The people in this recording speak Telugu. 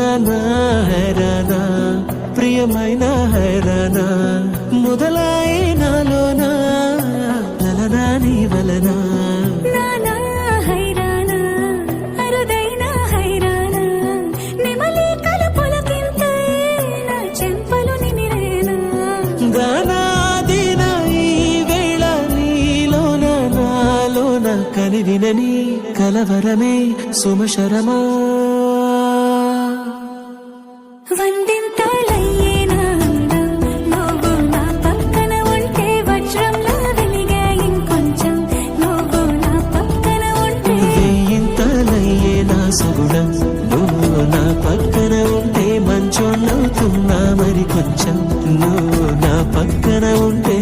నానా హైరానా ప్రియమైన హైరానా మొదలాయే నాలోనా లలనా నీ వలనా నానా హైరానా అరుదైన హైరానా నెమలి కలుపులకింతే నా చెంపలు నిమిరేనా గానాదిన ఈ వేళ నీలోన నాలోన కనివినని కలవరమే సుమశరమా వందింతలయ్యేనా నువ్వు నా పక్కన ఉంటే వజ్రంలా వెలిగే ఇంకొంచెం నువ్వు నా పక్కన ఉంటే వేయింతలయ్యే నా సగుణం నువ్వు నా పక్కన ఉంటే మంచోళ్ళవుతున్నా మరి కొంచెం నువ్వు నా పక్కన ఉంటే